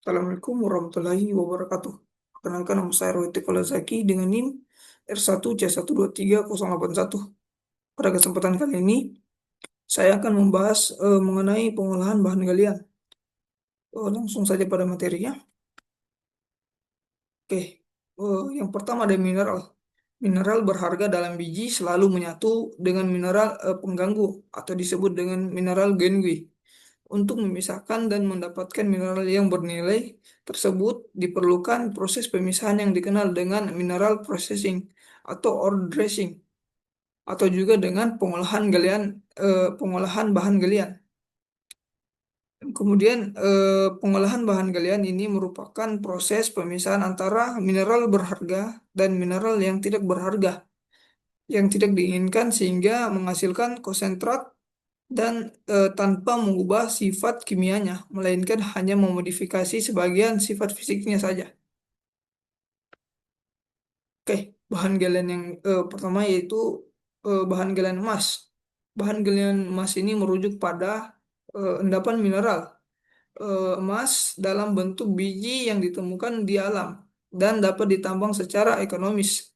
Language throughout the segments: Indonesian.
Assalamualaikum warahmatullahi wabarakatuh. Perkenalkan, nama saya Rohiti Kolazaki dengan NIM R1C123081. Pada kesempatan kali ini, saya akan membahas mengenai pengolahan bahan galian. Langsung saja pada materinya. Oke, yang pertama ada mineral. Mineral berharga dalam biji selalu menyatu dengan mineral pengganggu atau disebut dengan mineral genui. Untuk memisahkan dan mendapatkan mineral yang bernilai tersebut diperlukan proses pemisahan yang dikenal dengan mineral processing atau ore dressing atau juga dengan pengolahan bahan galian. Kemudian pengolahan bahan galian ini merupakan proses pemisahan antara mineral berharga dan mineral yang tidak berharga yang tidak diinginkan sehingga menghasilkan konsentrat dan tanpa mengubah sifat kimianya, melainkan hanya memodifikasi sebagian sifat fisiknya saja. Oke, bahan galian yang pertama yaitu bahan galian emas. Bahan galian emas ini merujuk pada endapan mineral emas dalam bentuk biji yang ditemukan di alam dan dapat ditambang secara ekonomis.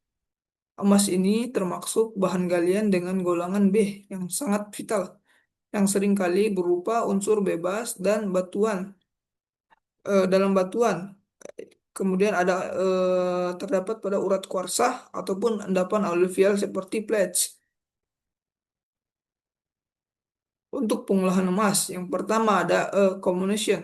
Emas ini termasuk bahan galian dengan golongan B yang sangat vital, yang seringkali berupa unsur bebas dan batuan dalam batuan. Kemudian ada terdapat pada urat kuarsa ataupun endapan aluvial seperti plates. Untuk pengolahan emas, yang pertama ada comminution.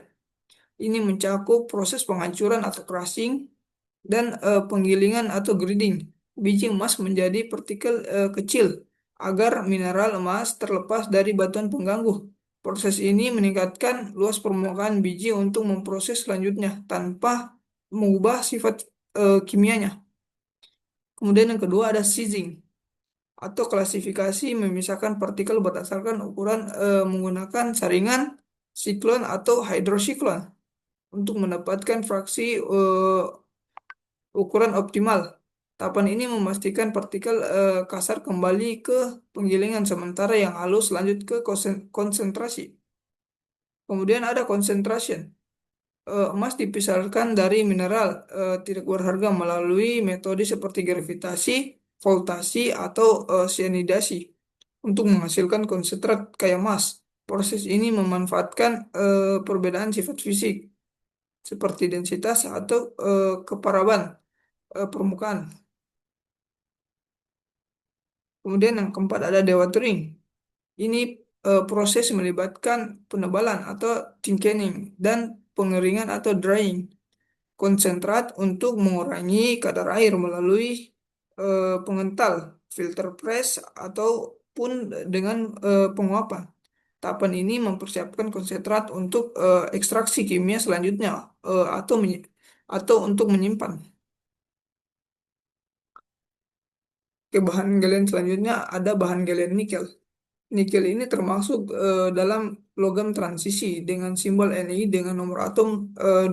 Ini mencakup proses penghancuran atau crushing dan penggilingan atau grinding biji emas menjadi partikel kecil agar mineral emas terlepas dari batuan pengganggu. Proses ini meningkatkan luas permukaan biji untuk memproses selanjutnya tanpa mengubah sifat kimianya. Kemudian yang kedua ada sizing atau klasifikasi memisahkan partikel berdasarkan ukuran menggunakan saringan siklon atau hydrosiklon untuk mendapatkan fraksi ukuran optimal. Tahapan ini memastikan partikel kasar kembali ke penggilingan sementara yang halus lanjut ke konsentrasi. Kemudian ada concentration. Emas dipisahkan dari mineral tidak berharga melalui metode seperti gravitasi, voltasi, atau cyanidasi untuk menghasilkan konsentrat kayak emas. Proses ini memanfaatkan perbedaan sifat fisik seperti densitas atau keparaban permukaan. Kemudian yang keempat ada dewatering. Ini proses melibatkan penebalan atau thickening dan pengeringan atau drying konsentrat untuk mengurangi kadar air melalui pengental, filter press, ataupun dengan penguapan. Tahapan ini mempersiapkan konsentrat untuk ekstraksi kimia selanjutnya atau untuk menyimpan. Ke bahan galian selanjutnya ada bahan galian nikel. Nikel ini termasuk dalam logam transisi dengan simbol Ni dengan nomor atom 28.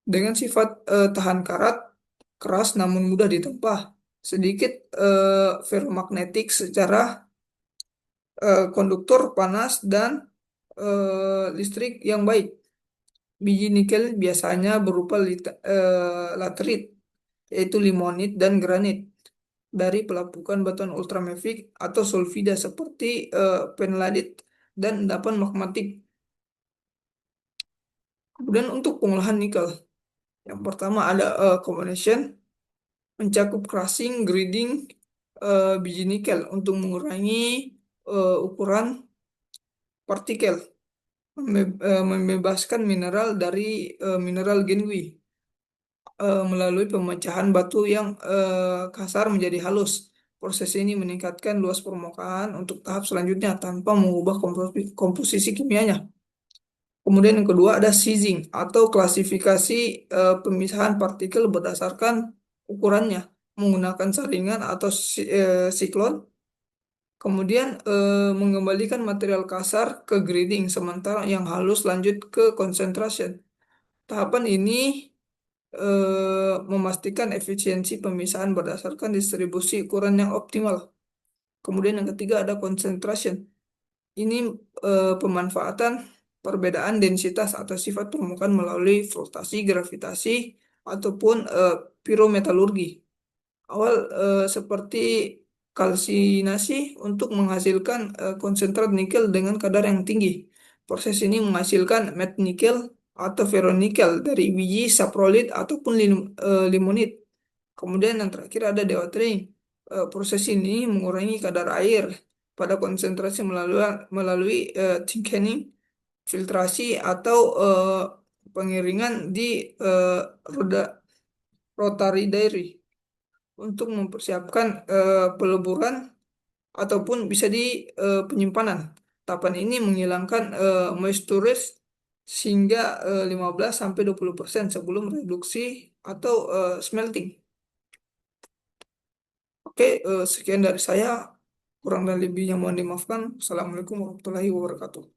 Dengan sifat tahan karat, keras namun mudah ditempah, sedikit ferromagnetik secara konduktor panas dan listrik yang baik. Biji nikel biasanya berupa laterit, yaitu limonit dan granit dari pelapukan batuan ultramafic atau sulfida seperti penladit dan endapan magmatik. Kemudian untuk pengolahan nikel, yang pertama ada combination, mencakup crushing, grinding biji nikel untuk mengurangi ukuran partikel, membebaskan mineral dari mineral genui melalui pemecahan batu yang kasar menjadi halus. Proses ini meningkatkan luas permukaan untuk tahap selanjutnya tanpa mengubah komposisi kimianya. Kemudian yang kedua ada sizing atau klasifikasi pemisahan partikel berdasarkan ukurannya menggunakan saringan atau siklon. Kemudian mengembalikan material kasar ke grinding sementara yang halus lanjut ke concentration. Tahapan ini memastikan efisiensi pemisahan berdasarkan distribusi ukuran yang optimal. Kemudian yang ketiga ada concentration. Ini pemanfaatan perbedaan densitas atau sifat permukaan melalui flotasi, gravitasi, ataupun pirometalurgi. Awal seperti kalsinasi untuk menghasilkan konsentrat nikel dengan kadar yang tinggi. Proses ini menghasilkan matte nikel atau ferronikel dari biji saprolit ataupun limonit. Kemudian yang terakhir ada dewatering. Proses ini mengurangi kadar air pada konsentrasi melalui thickening, filtrasi atau pengiringan di eh, roda rotary diary untuk mempersiapkan peleburan ataupun bisa di penyimpanan. Tahapan ini menghilangkan moisture sehingga 15-20% sebelum reduksi atau smelting. Oke, sekian dari saya. Kurang dan lebihnya mohon dimaafkan. Assalamualaikum warahmatullahi wabarakatuh.